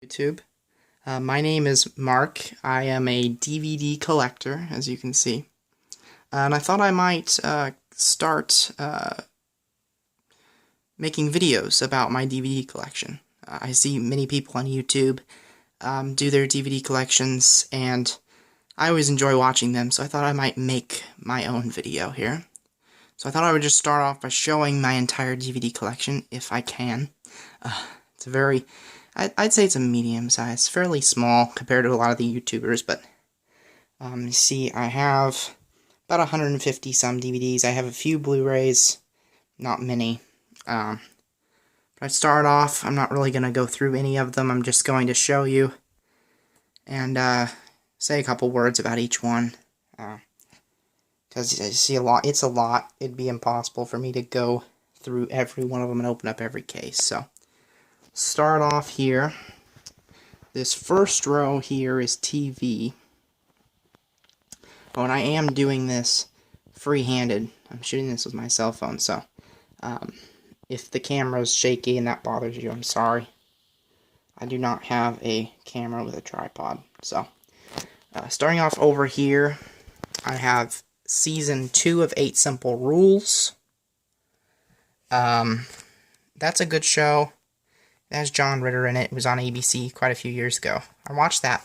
YouTube. My name is Mark. I am a DVD collector, as you can see. And I thought I might start making videos about my DVD collection. I see many people on YouTube do their DVD collections, and I always enjoy watching them, so I thought I might make my own video here. So I thought I would just start off by showing my entire DVD collection, if I can. It's a very... I'd say it's a medium size, fairly small compared to a lot of the YouTubers, but you see I have about 150 some DVDs. I have a few Blu-rays, not many. But I start off, I'm not really going to go through any of them, I'm just going to show you and say a couple words about each one. Because I see it's a lot, it'd be impossible for me to go through every one of them and open up every case, so... Start off here. This first row here is TV. Oh, and I am doing this free-handed. I'm shooting this with my cell phone, so if the camera's shaky and that bothers you, I'm sorry. I do not have a camera with a tripod. So, starting off over here, I have Season 2 of 8 Simple Rules. That's a good show. It has John Ritter in it. It was on ABC quite a few years ago. I watched that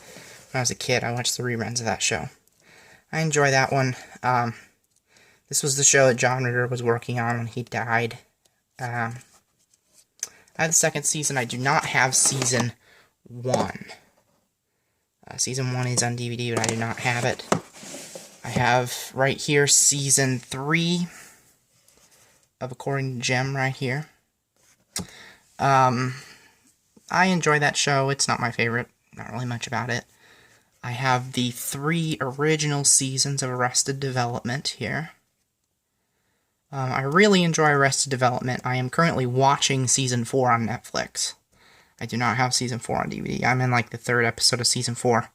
when I was a kid. I watched the reruns of that show. I enjoy that one. This was the show that John Ritter was working on when he died. I have the second season. I do not have Season 1. Season 1 is on DVD, but I do not have it. I have right here Season 3 of According to Jim right here. I enjoy that show. It's not my favorite. Not really much about it. I have the 3 original seasons of Arrested Development here. I really enjoy Arrested Development. I am currently watching Season 4 on Netflix. I do not have Season 4 on DVD. I'm in like the 3rd episode of Season 4.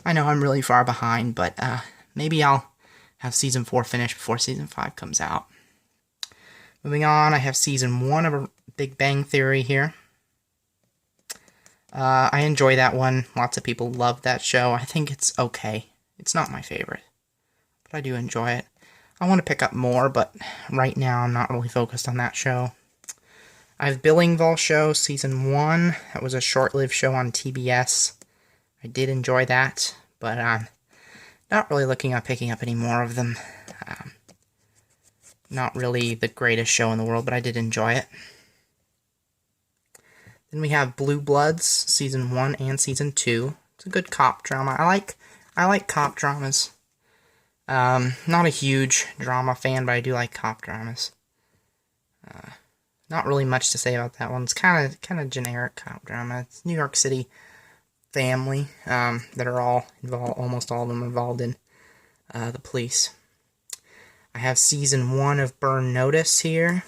I know I'm really far behind, but maybe I'll have Season 4 finished before Season 5 comes out. Moving on, I have Season 1 of Big Bang Theory here. I enjoy that one. Lots of people love that show. I think it's okay. It's not my favorite, but I do enjoy it. I want to pick up more, but right now I'm not really focused on that show. I have Billingville Show, Season 1. That was a short-lived show on TBS. I did enjoy that, but I'm not really looking at picking up any more of them. Not really the greatest show in the world, but I did enjoy it. Then we have Blue Bloods, Season 1 and Season 2. It's a good cop drama. I like cop dramas. Not a huge drama fan, but I do like cop dramas. Not really much to say about that one. It's kind of generic cop drama. It's New York City family that are all involved. Almost all of them involved in the police. I have Season 1 of Burn Notice here.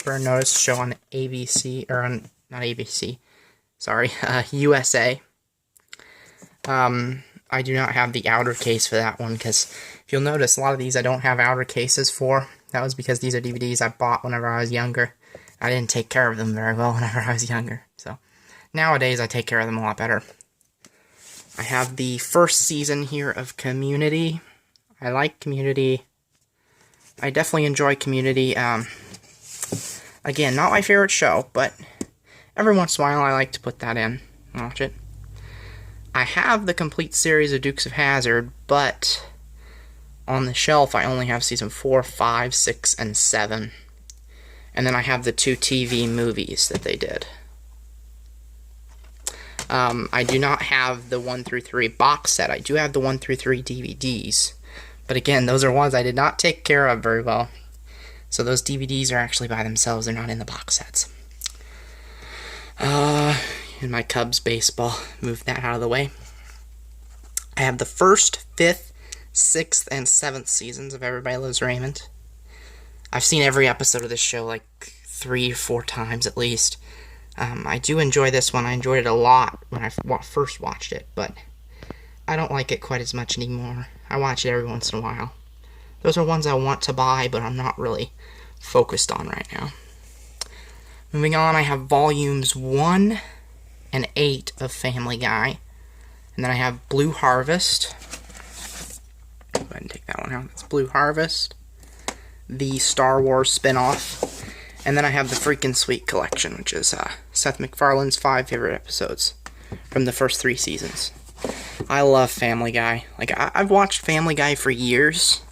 Burn Notice show on ABC, or on, not ABC, sorry, USA. I do not have the outer case for that one, because if you'll notice, a lot of these I don't have outer cases for. That was because these are DVDs I bought whenever I was younger. I didn't take care of them very well whenever I was younger, so nowadays I take care of them a lot better. I have the first season here of Community. I like Community. I definitely enjoy Community. Again, not my favorite show, but every once in a while I like to put that in and watch it. I have the complete series of Dukes of Hazzard, but on the shelf I only have Season 4, 5, 6, and 7. And then I have the 2 TV movies that they did. I do not have the 1 through 3 box set. I do have the 1 through 3 DVDs. But again, those are ones I did not take care of very well. So those DVDs are actually by themselves. They're not in the box sets. In my Cubs baseball. Move that out of the way. I have the 1st, 5th, 6th, and 7th seasons of Everybody Loves Raymond. I've seen every episode of this show like 3 or 4 times at least. I do enjoy this one. I enjoyed it a lot when I first watched it, but I don't like it quite as much anymore. I watch it every once in a while. Those are ones I want to buy, but I'm not really focused on right now. Moving on, I have Volumes 1 and 8 of Family Guy. And then I have Blue Harvest. Go ahead and take that one out. That's Blue Harvest. The Star Wars spinoff. And then I have the Freakin' Sweet collection, which is Seth MacFarlane's 5 favorite episodes from the first 3 seasons. I love Family Guy. Like, I've watched Family Guy for years,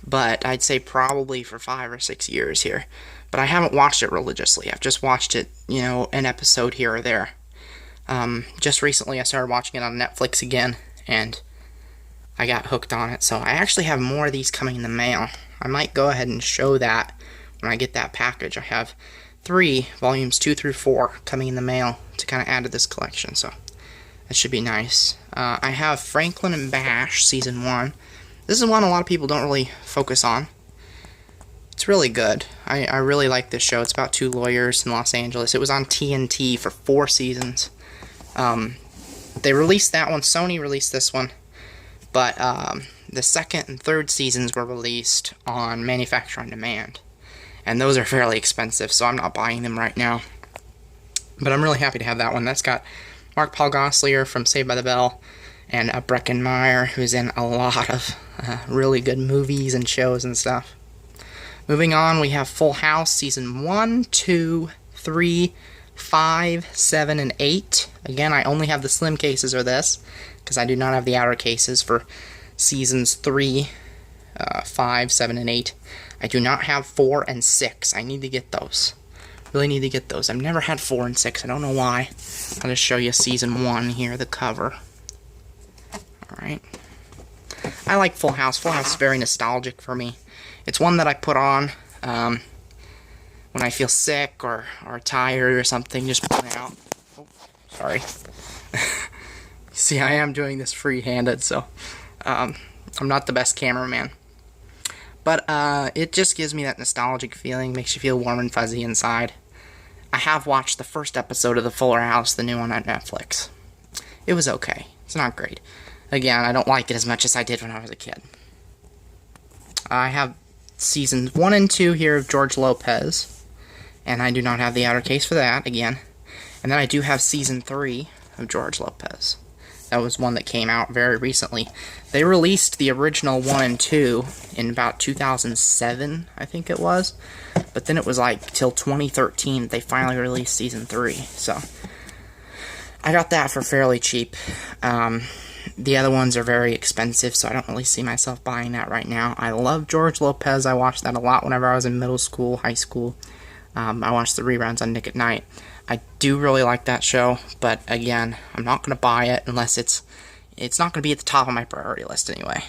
but I'd say probably for 5 or 6 years here. But I haven't watched it religiously. I've just watched it, you know, an episode here or there. Just recently I started watching it on Netflix again, and I got hooked on it. So I actually have more of these coming in the mail. I might go ahead and show that when I get that package. I have 3, volumes 2 through 4, coming in the mail to kind of add to this collection, so that should be nice. I have Franklin and Bash, Season 1. This is one a lot of people don't really focus on. It's really good. I really like this show. It's about 2 lawyers in Los Angeles. It was on TNT for 4 seasons. They released that one. Sony released this one. But the 2nd and 3rd seasons were released on Manufacture on Demand. And those are fairly expensive, so I'm not buying them right now. But I'm really happy to have that one. That's got Mark Paul Gosselaar from Saved by the Bell, and Breckin Meyer, who's in a lot of really good movies and shows and stuff. Moving on, we have Full House, Season 1, 2, 3, 5, 7, and 8. Again, I only have the slim cases of this, because I do not have the outer cases for Seasons 3, 5, 7, and 8. I do not have 4 and 6. I need to get those. Really need to get those. I've never had 4 and 6. I don't know why. I'll just show you Season 1 here, the cover. Alright. I like Full House. Full House is very nostalgic for me. It's one that I put on when I feel sick or tired or something. Just put it out. Oh, sorry. See, I am doing this free-handed, so I'm not the best cameraman. But it just gives me that nostalgic feeling. Makes you feel warm and fuzzy inside. I have watched the first episode of The Fuller House, the new one on Netflix. It was okay. It's not great. Again, I don't like it as much as I did when I was a kid. I have Seasons 1 and 2 here of George Lopez. And I do not have the outer case for that, again. And then I do have Season 3 of George Lopez. That was one that came out very recently. They released the original 1 and 2 in about 2007, I think it was. But then it was like till 2013 they finally released Season 3. So I got that for fairly cheap. The other ones are very expensive, so I don't really see myself buying that right now. I love George Lopez. I watched that a lot whenever I was in middle school, high school. I watched the reruns on Nick at Night. I do really like that show, but again, I'm not going to buy it unless it's not going to be at the top of my priority list anyway.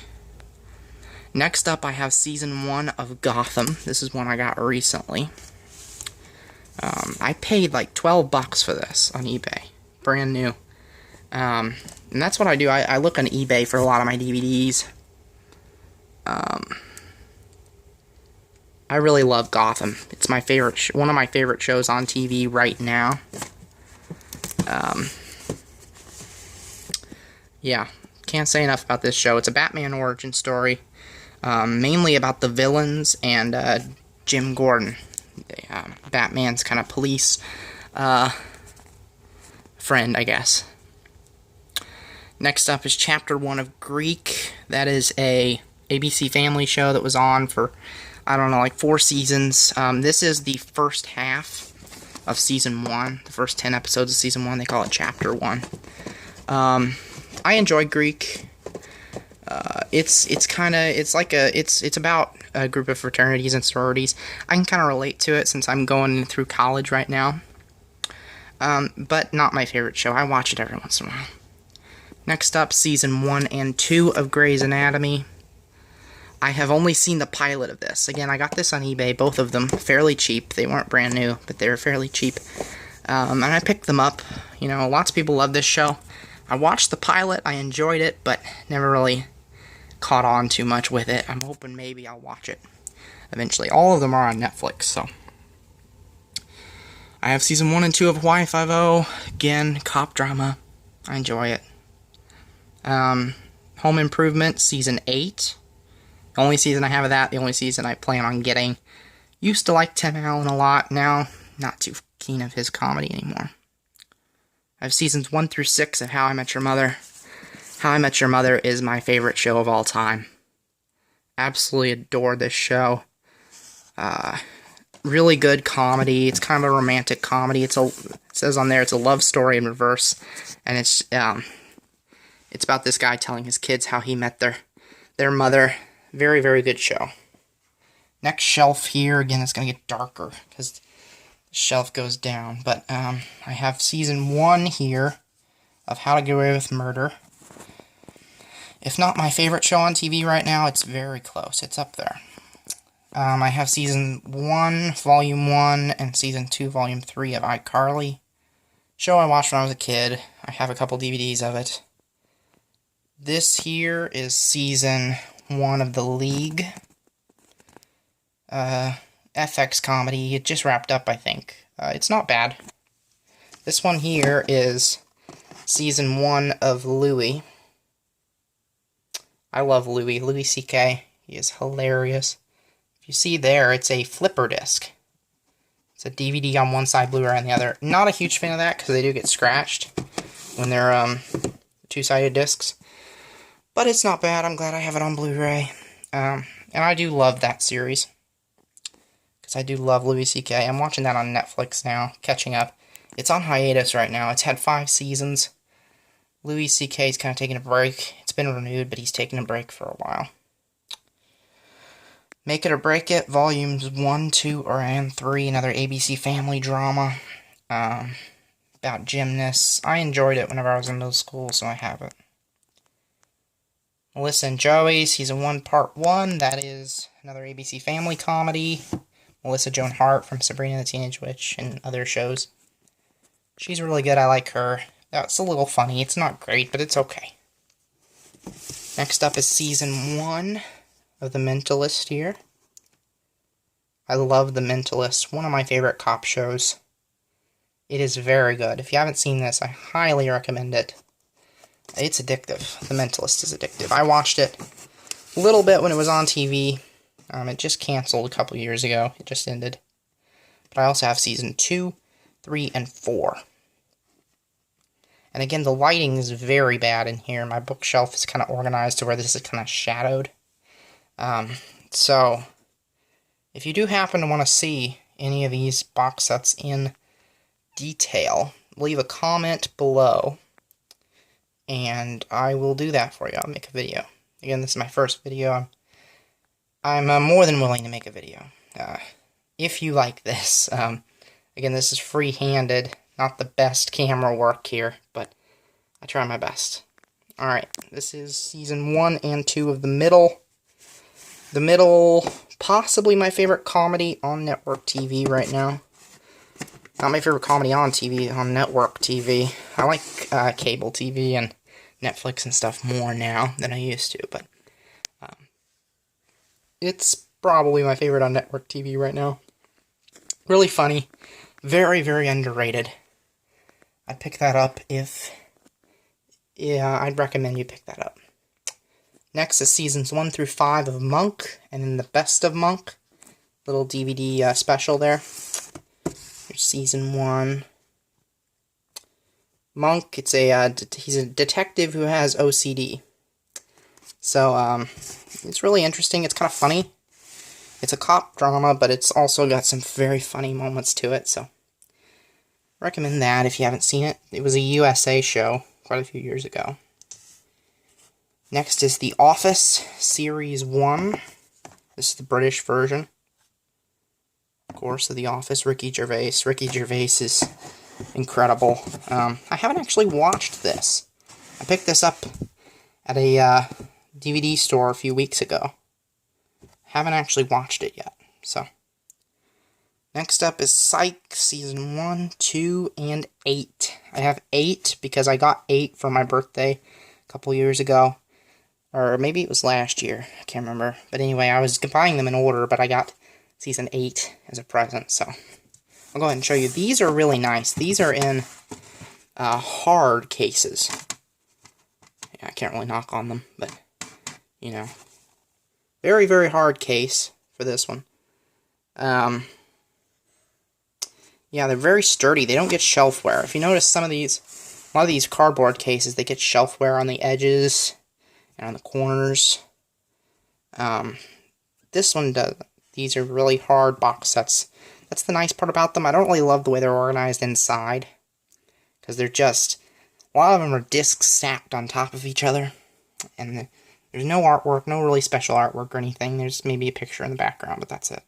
Next up, I have Season 1 of Gotham. This is one I got recently. I paid like $12 for this on eBay. Brand new. And that's what I do. I look on eBay for a lot of my DVDs. I really love Gotham. It's my favorite, one of my favorite shows on TV right now. Yeah, can't say enough about this show. It's a Batman origin story, mainly about the villains and Jim Gordon, Batman's kind of police friend, I guess. Next up is Chapter 1 of Greek. That is a ABC Family show that was on for, I don't know, like 4 seasons. This is the first half of Season 1. The first 10 episodes of Season 1. They call it Chapter 1. I enjoy Greek. It's about a group of fraternities and sororities. I can kind of relate to it since I'm going through college right now. But not my favorite show. I watch it every once in a while. Next up, Season 1 and 2 of Grey's Anatomy. I have only seen the pilot of this. Again, I got this on eBay, both of them, fairly cheap. They weren't brand new, but they were fairly cheap. And I picked them up. You know, lots of people love this show. I watched the pilot, I enjoyed it, but never really caught on too much with it. I'm hoping maybe I'll watch it eventually. All of them are on Netflix, so. I have Season 1 and 2 of Hawaii Five-0. Again, cop drama. I enjoy it. Home Improvement, Season 8. The only season I have of that, the only season I plan on getting. Used to like Tim Allen a lot, now not too keen of his comedy anymore. I have seasons 1 through 6 of How I Met Your Mother. How I Met Your Mother is my favorite show of all time. Absolutely adore this show. Really good comedy. It's kind of a romantic comedy. It says on there it's a love story in reverse, and it's about this guy telling his kids how he met their mother. Very, very good show. Next shelf here, again, it's going to get darker because the shelf goes down. But I have season 1 here of How to Get Away with Murder. If not my favorite show on TV right now, it's very close. It's up there. I have season 1, volume 1, and season 2, volume 3 of iCarly. Show I watched when I was a kid. I have a couple DVDs of it. This here is season 1 of The League. FX comedy. It just wrapped up, I think. It's not bad. This one here is season 1 of Louie. I love Louie. Louis C.K. He is hilarious. If you see there, it's a flipper disc. It's a DVD on one side, Blu-ray on the other. Not a huge fan of that because they do get scratched when they're two-sided discs. But it's not bad. I'm glad I have it on Blu-ray. And I do love that series. Because I do love Louis C.K. I'm watching that on Netflix now, catching up. It's on hiatus right now. It's had 5 seasons. Louis C.K.'s kind of taking a break. It's been renewed, but he's taking a break for a while. Make It or Break It, volumes 1, 2, and 3. Another ABC Family drama. About gymnasts. I enjoyed it whenever I was in middle school, so I have it. Melissa and Joey, season 1, part 1. That is another ABC Family comedy. Melissa Joan Hart from Sabrina the Teenage Witch and other shows. She's really good. I like her. That's a little funny. It's not great, but it's okay. Next up is season 1 of The Mentalist here. I love The Mentalist. One of my favorite cop shows. It is very good. If you haven't seen this, I highly recommend it. It's addictive. The Mentalist is addictive. I watched it a little bit when it was on TV. It just canceled a couple years ago. It just ended. But I also have season 2, 3, and 4. And again, the lighting is very bad in here. My bookshelf is kind of organized to where this is kind of shadowed. So, if you do happen to want to see any of these box sets in detail, leave a comment below, and I will do that for you. I'll make a video. Again, this is my first video. I'm more than willing to make a video. If you like this. Again, this is free-handed. Not the best camera work here, but I try my best. Alright, this is season 1 and 2 of The Middle. The Middle, possibly my favorite comedy on network TV right now. Not my favorite comedy on TV, on network TV. I like cable TV and Netflix and stuff more now than I used to, but it's probably my favorite on network TV right now. Really funny. Very, very underrated. I'd pick that up I'd recommend you pick that up. Next is seasons 1 through 5 of Monk, and then the Best of Monk. Little DVD special there. Here's season 1. Monk, he's a detective who has OCD. So, it's really interesting. It's kind of funny. It's a cop drama, but it's also got some very funny moments to it, so recommend that if you haven't seen it. It was a USA show quite a few years ago. Next is The Office, Series 1. This is the British version, of course, of The Office. Ricky Gervais. Ricky Gervais is incredible. I haven't actually watched this. I picked this up at a DVD store a few weeks ago. Haven't actually watched it yet, so. Next up is Psych, Season 1, 2, and 8. I have 8 because I got 8 for my birthday a couple years ago. Or maybe it was last year. I can't remember. But anyway, I was buying them in order, but I got Season 8 as a present, so. I'll go ahead and show you. These are really nice. These are in hard cases. Yeah, I can't really knock on them, but, you know. Very, very hard case for this one. Yeah, they're very sturdy. They don't get shelf wear. If you notice, some of these A lot of these cardboard cases, they get shelf wear on the edges and on the corners. This one does. These are really hard box sets. That's the nice part about them. I don't really love the way they're organized inside, because they're just, a lot of them are discs stacked on top of each other, and there's no artwork, no really special artwork or anything. There's maybe a picture in the background, but that's it.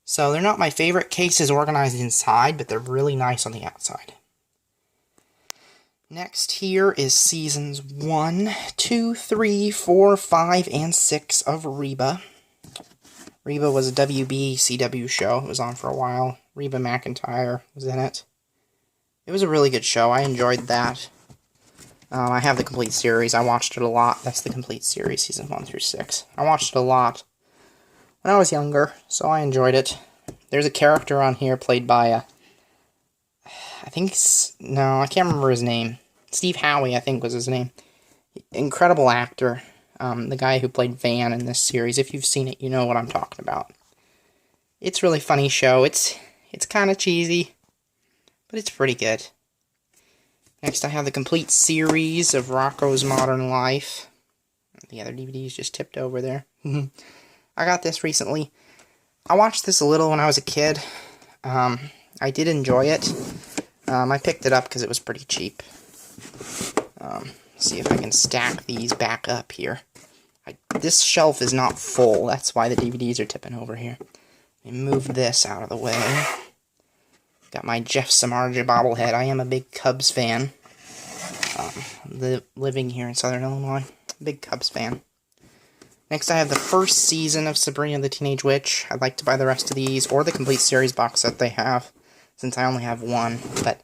So they're not my favorite cases organized inside, but they're really nice on the outside. Next here is Seasons 1, 2, 3, 4, 5, and 6 of Reba. Reba was a WB/CW show. It was on for a while. Reba McEntire was in it. It was a really good show. I enjoyed that. I have the complete series. I watched it a lot. That's the complete series, Season 1 through 6. I watched it a lot when I was younger, so I enjoyed it. There's a character on here played by, I can't remember his name. Steve Howey, I think, was his name. Incredible actor. The guy who played Van in this series. If you've seen it, you know what I'm talking about. It's a really funny show. It's kind of cheesy, but it's pretty good. Next, I have the complete series of Rocko's Modern Life. The other DVDs just tipped over there. I got this recently. I watched this a little when I was a kid. I did enjoy it. I picked it up because it was pretty cheap. See if I can stack these back up here. This shelf is not full. That's why the DVDs are tipping over here. Let me move this out of the way. Got my Jeff Samardzija bobblehead. I am a big Cubs fan. Living here in Southern Illinois. Big Cubs fan. Next, I have the first season of Sabrina the Teenage Witch. I'd like to buy the rest of these, or the complete series box set they have, since I only have one. But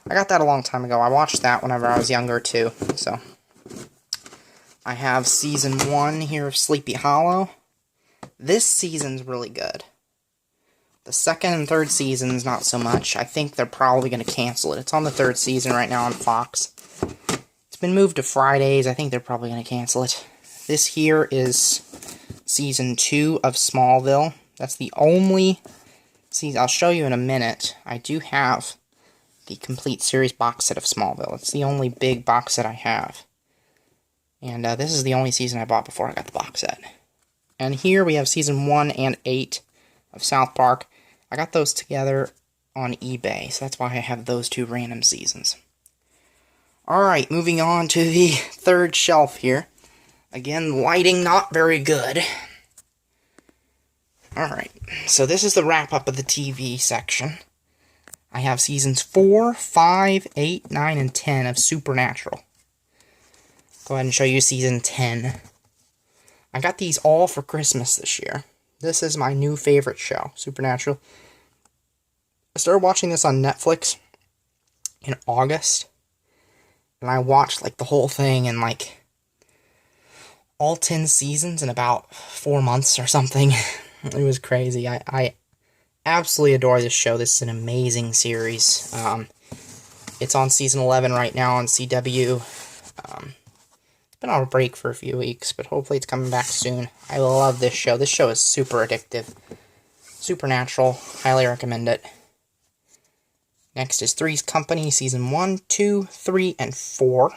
I got that a long time ago. I watched that whenever I was younger, too. So I have Season 1 here of Sleepy Hollow. This season's really good. The second and third seasons, not so much. I think they're probably going to cancel it. It's on the third season right now on Fox. It's been moved to Fridays. I think they're probably going to cancel it. This here is Season 2 of Smallville. That's the only season. I'll show you in a minute. I do have the complete series box set of Smallville. It's the only big box set I have. And this is the only season I bought before I got the box set. And here we have Season 1 and 8 of South Park. I got those together on eBay, so that's why I have those two random seasons. Alright, moving on to the third shelf here. Again, lighting not very good. Alright, so this is the wrap-up of the TV section. I have Seasons 4, 5, 8, 9, and 10 of Supernatural. Go ahead and show you Season 10. I got these all for Christmas this year. This is my new favorite show, Supernatural. I started watching this on Netflix in August. And I watched, like, the whole thing in, like, all 10 seasons in about 4 months or something. It was crazy. I absolutely adore this show. This is an amazing series. It's on Season 11 right now on CW. Been on a break for a few weeks, but hopefully it's coming back soon. I love this show. This show is super addictive. Supernatural. Highly recommend it. Next is Three's Company, Season 1, 2, 3, and 4.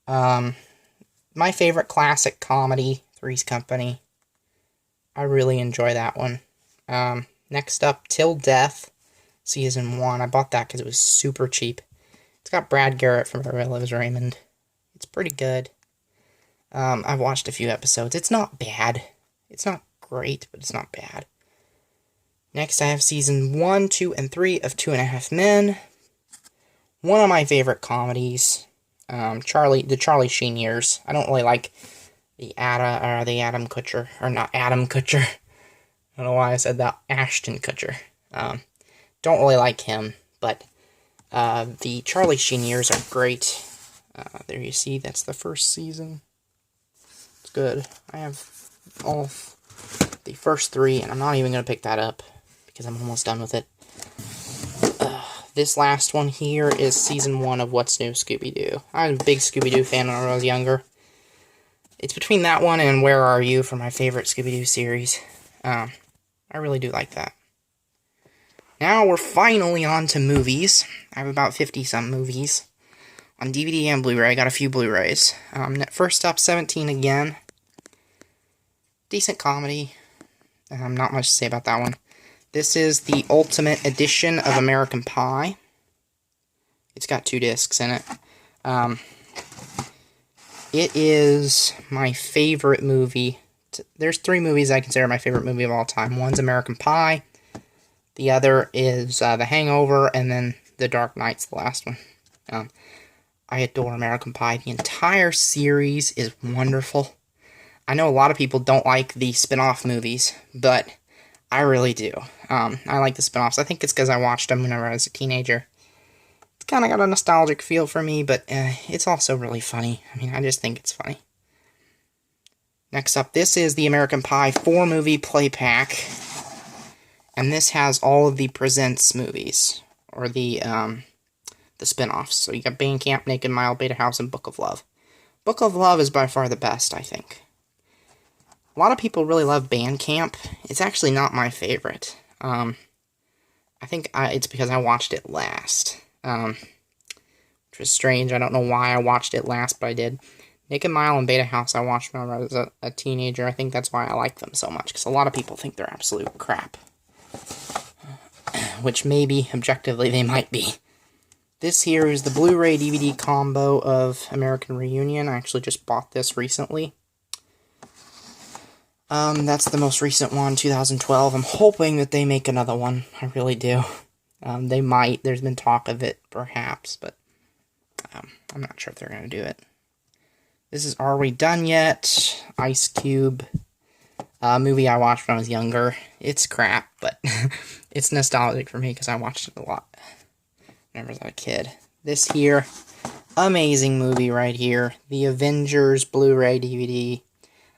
My favorite classic comedy, Three's Company. I really enjoy that one. Next up, Till Death, Season 1. I bought that because it was super cheap. It's got Brad Garrett from Everybody Loves Raymond. It's pretty good. I've watched a few episodes. It's not bad. It's not great, but it's not bad. Next, I have Season 1, 2, and 3 of 2.5 Men. One of my favorite comedies. The Charlie Sheen years. I don't really like the Adam Kutcher. Or not Adam Kutcher. I don't know why I said that. Ashton Kutcher. Don't really like him, but the Charlie Sheen years are great. There you see, that's the first season. It's good. I have all the first 3, and I'm not even going to pick that up, because I'm almost done with it. This last one here is Season 1 of What's New Scooby-Doo. I'm a big Scooby-Doo fan when I was younger. It's between that one and Where Are You for my favorite Scooby-Doo series. I really do like that. Now we're finally on to movies. I have about 50-some movies on DVD and Blu-ray. I got a few Blu-rays. First up, 17 Again. Decent comedy. Not much to say about that one. This is the Ultimate Edition of American Pie. It's got 2 discs in it. It is my favorite movie. There's 3 movies I consider my favorite movie of all time. One's American Pie. The other is The Hangover, and then The Dark Knight's the last one. I adore American Pie. The entire series is wonderful. I know a lot of people don't like the spin-off movies, but I really do. I like the spin-offs. I think it's because I watched them whenever I was a teenager. It's kind of got a nostalgic feel for me, but it's also really funny. I mean, I just think it's funny. Next up, this is the American Pie 4-movie play pack. And this has all of the Presents movies, or the spin-offs. So you got Bandcamp, Naked Mile, Beta House, and Book of Love. Book of Love is by far the best, I think. A lot of people really love Bandcamp. It's actually not my favorite. I think it's because I watched it last. Which was strange. I don't know why I watched it last, but I did. Naked Mile and Beta House I watched when I was a teenager. I think that's why I like them so much, because a lot of people think they're absolute crap. Which maybe, objectively, they might be. This here is the Blu-ray DVD combo of American Reunion. I actually just bought this recently. That's the most recent one, 2012. I'm hoping that they make another one. I really do. They might. There's been talk of it, perhaps, but I'm not sure if they're going to do it. This is Are We Done Yet? Ice Cube. Movie I watched when I was younger. It's crap, but it's nostalgic for me because I watched it a lot whenever I was a kid. This here, amazing movie right here. The Avengers Blu-ray DVD.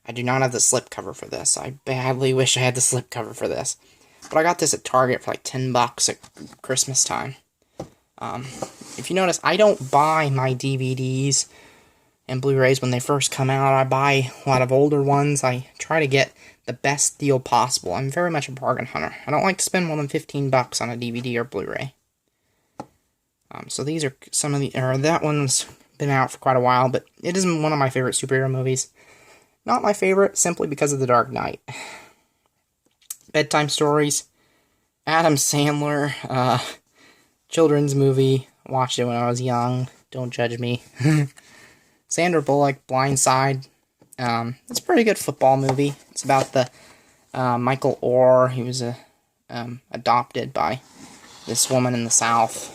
I do not have the slipcover for this. I badly wish I had the slipcover for this. But I got this at Target for like $10 at Christmas time. If you notice, I don't buy my DVDs and Blu-rays when they first come out. I buy a lot of older ones. I try to get the best deal possible. I'm very much a bargain hunter. I don't like to spend more than $15 on a DVD or Blu-ray. So these are some of the... that one's been out for quite a while, but it isn't one of my favorite superhero movies. Not my favorite, simply because of The Dark Knight. Bedtime Stories. Adam Sandler. Children's movie. Watched it when I was young. Don't judge me. Sandra Bullock, Blindside. It's a pretty good football movie. It's about the Michael Orr. He was adopted by this woman in the South.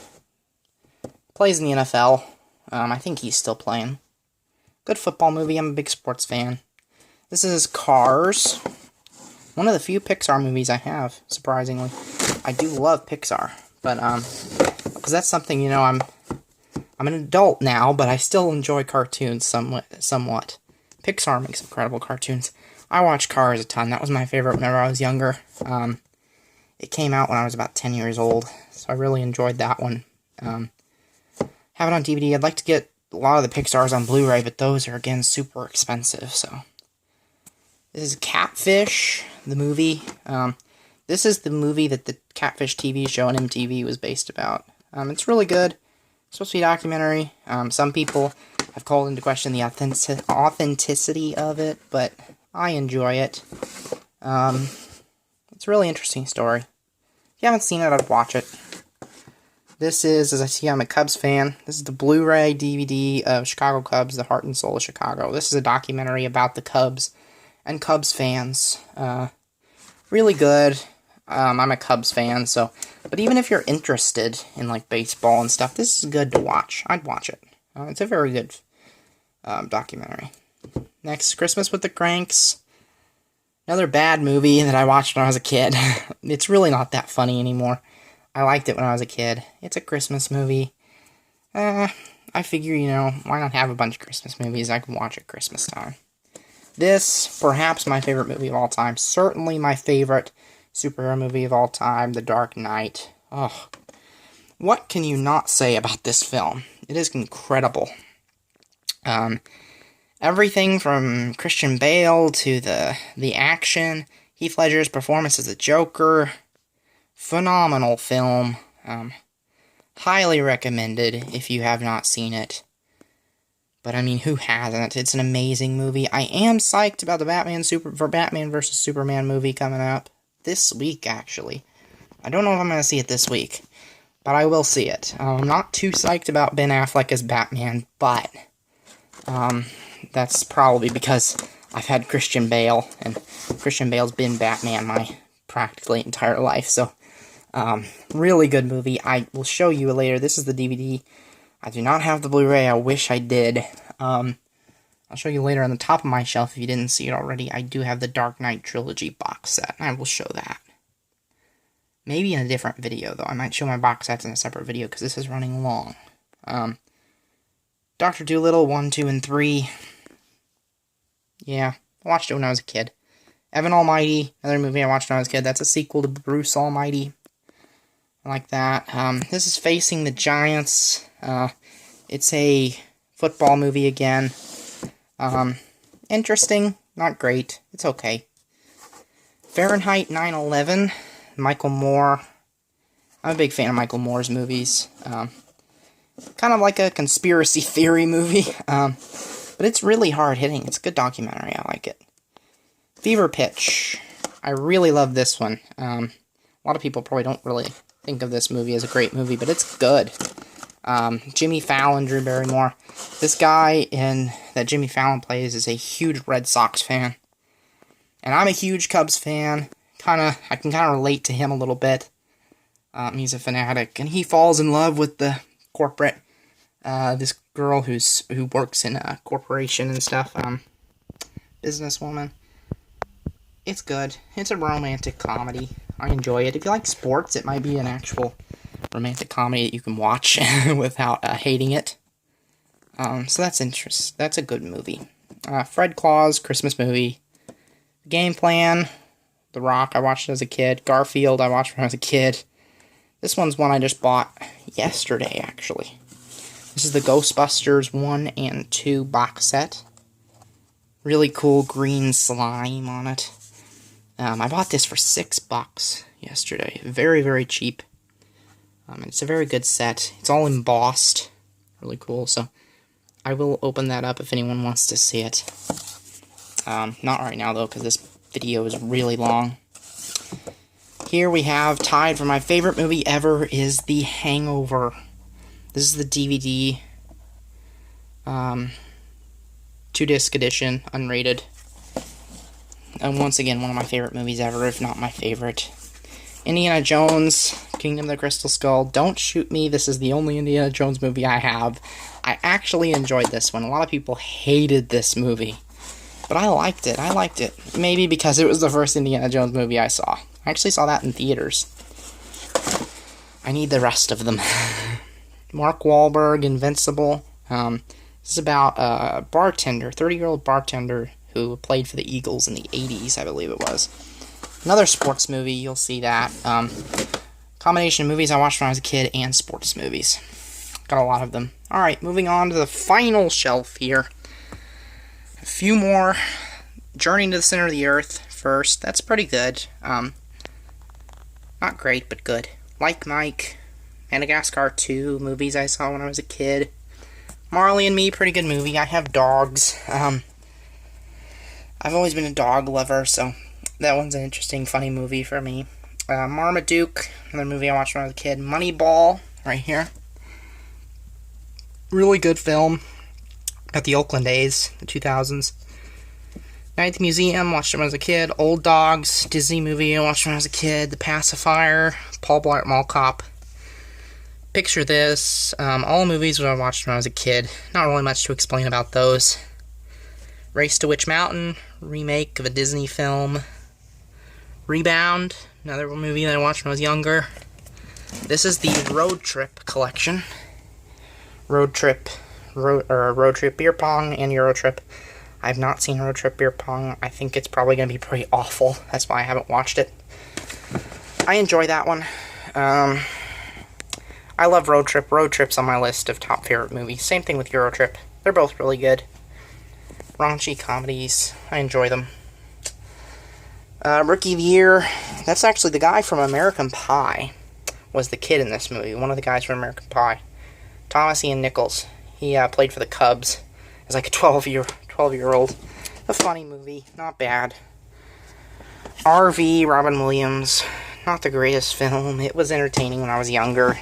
Plays in the NFL. I think he's still playing. Good football movie. I'm a big sports fan. This is Cars. One of the few Pixar movies I have, surprisingly. I do love Pixar, but because that's something, you know, I'm an adult now, but I still enjoy cartoons somewhat. Pixar makes incredible cartoons. I watch Cars a ton. That was my favorite whenever I was younger. It came out when I was about 10 years old, so I really enjoyed that one. Have it on DVD. I'd like to get a lot of the Pixars on Blu-ray, but those are, again, super expensive, so... This is Catfish, the movie. This is the movie that the Catfish TV show on MTV was based about. It's really good. It's supposed to be a documentary. Some people have called into question the authenticity of it, but I enjoy it. It's a really interesting story. If you haven't seen it, I'd watch it. This is, as I see, I'm a Cubs fan. This is the Blu-ray DVD of Chicago Cubs, The Heart and Soul of Chicago. This is a documentary about the Cubs and Cubs fans. Really good. I'm a Cubs fan, so... But even if you're interested in, like, baseball and stuff, this is good to watch. I'd watch it. It's a very good documentary. Next, Christmas with the Cranks. Another bad movie that I watched when I was a kid. It's really not that funny anymore. I liked it when I was a kid. It's a Christmas movie. I figure, you know, why not have a bunch of Christmas movies I can watch at Christmas time? This, perhaps my favorite movie of all time. Certainly my favorite superhero movie of all time, The Dark Knight. Oh, what can you not say about this film? It is incredible. Everything from Christian Bale to the action, Heath Ledger's performance as the Joker, phenomenal film. Highly recommended if you have not seen it. But I mean, who hasn't? It's an amazing movie. I am psyched about the Batman vs. Superman movie coming up this week, actually. I don't know if I'm going to see it this week, but I will see it. I'm not too psyched about Ben Affleck as Batman, but that's probably because I've had Christian Bale, and Christian Bale's been Batman my practically entire life, so really good movie. I will show you later. This is the DVD. I do not have the Blu-ray. I wish I did. I'll show you later on the top of my shelf if you didn't see it already. I do have the Dark Knight Trilogy box set, and I will show that. Maybe in a different video, though. I might show my box sets in a separate video, because this is running long. Dr. Dolittle 1, 2, and 3. Yeah, I watched it when I was a kid. Evan Almighty, another movie I watched when I was a kid. That's a sequel to Bruce Almighty. I like that. This is Facing the Giants. It's a football movie again. Interesting, not great. It's okay. Fahrenheit 9/11, Michael Moore. I'm a big fan of Michael Moore's movies. Kind of like a conspiracy theory movie, but it's really hard-hitting. It's a good documentary. I like it. Fever Pitch. I really love this one. A lot of people probably don't really think of this movie as a great movie, but it's good. Jimmy Fallon, Drew Barrymore. This guy that Jimmy Fallon plays is a huge Red Sox fan. And I'm a huge Cubs fan. I can kind of relate to him a little bit. He's a fanatic, and he falls in love with the corporate, this girl who works in a corporation and stuff, businesswoman. It's good. It's a romantic comedy. I enjoy it. If you like sports, it might be an actual romantic comedy that you can watch without hating it. So that's interesting. That's a good movie. Fred Claus, Christmas movie. Game Plan, The Rock, I watched it as a kid. Garfield, I watched when I was a kid. This one's one I just bought yesterday, actually. This is the Ghostbusters 1 and 2 box set. Really cool green slime on it. I bought this for $6 yesterday. Very, very cheap. It's a very good set. It's all embossed. Really cool, so I will open that up if anyone wants to see it. Not right now, though, because this video is really long. Here we have, tied for my favorite movie ever, is The Hangover. This is the DVD. 2-disc edition, unrated. And once again, one of my favorite movies ever, if not my favorite. Indiana Jones, Kingdom of the Crystal Skull. Don't shoot me, this is the only Indiana Jones movie I have. I actually enjoyed this one. A lot of people hated this movie. But I liked it. I liked it. Maybe because it was the first Indiana Jones movie I saw. I actually saw that in theaters. I need the rest of them. Mark Wahlberg, Invincible. This is about a bartender, 30-year-old bartender who played for the Eagles in the 80s, I believe it was. Another sports movie, you'll see that. Combination of movies I watched when I was a kid and sports movies. Got a lot of them. Alright, moving on to the final shelf here. A few more. Journey to the Center of the Earth first. That's pretty good. Not great, but good. Like Mike. Madagascar 2, movies I saw when I was a kid. Marley and Me, pretty good movie. I have dogs. I've always been a dog lover, so that one's an interesting, funny movie for me. Marmaduke, another movie I watched when I was a kid. Moneyball, right here. Really good film. Got the Oakland A's, the 2000s. Night at the Museum, watched it when I was a kid. Old Dogs, Disney movie I watched when I was a kid. The Pacifier, Paul Blart Mall Cop. Picture This, all movies that I watched when I was a kid. Not really much to explain about those. Race to Witch Mountain, remake of a Disney film. Rebound, another movie that I watched when I was younger. This is the Road Trip collection. Road Trip Beer Pong and Euro Trip. I have not seen Road Trip Beer Pong. I think it's probably going to be pretty awful. That's why I haven't watched it. I enjoy that one. I love Road Trip. Road Trip's on my list of top favorite movies. Same thing with Euro Trip. They're both really good. Raunchy comedies. I enjoy them. Rookie of the Year, that's actually the guy from American Pie, was the kid in this movie. One of the guys from American Pie. Thomas Ian Nichols. He played for the Cubs as like a 12-year-old. A funny movie, not bad. RV, Robin Williams, not the greatest film. It was entertaining when I was younger.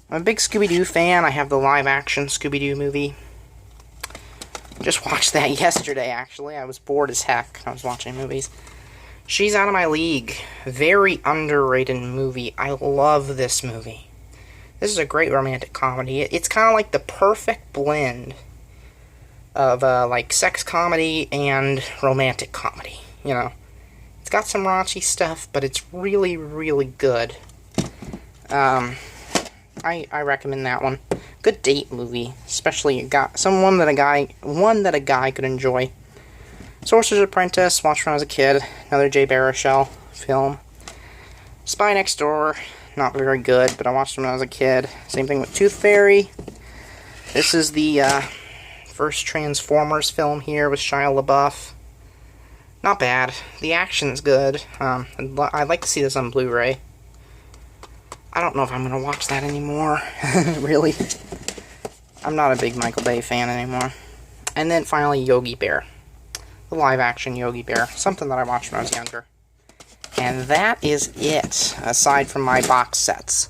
I'm a big Scooby-Doo fan. I have the live-action Scooby-Doo movie. Just watched that yesterday, actually. I was bored as heck. I was watching movies. She's Out of My League. Very underrated movie. I love this movie. This is a great romantic comedy. It's kind of like the perfect blend of, like, sex comedy and romantic comedy, you know. It's got some raunchy stuff, but it's really, really good. I recommend that one. Good date movie, especially one that a guy could enjoy. Sorcerer's Apprentice, watched when I was a kid. Another Jay Baruchel film. Spy Next Door, not very good, but I watched when I was a kid. Same thing with Tooth Fairy. This is the first Transformers film here with Shia LaBeouf. Not bad. The action's good. I'd like to see this on Blu-ray. I don't know if I'm going to watch that anymore. Really. I'm not a big Michael Bay fan anymore. And then finally, Yogi Bear. The live-action Yogi Bear. Something that I watched when I was younger. And that is it, aside from my box sets.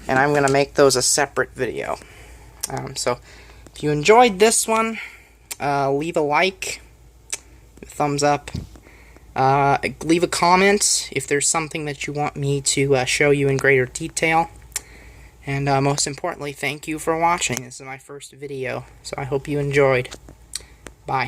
And I'm going to make those a separate video. So, if you enjoyed this one, leave a like, thumbs up. Leave a comment if there's something that you want me to show you in greater detail. And most importantly, thank you for watching. This is my first video, so I hope you enjoyed. Bye.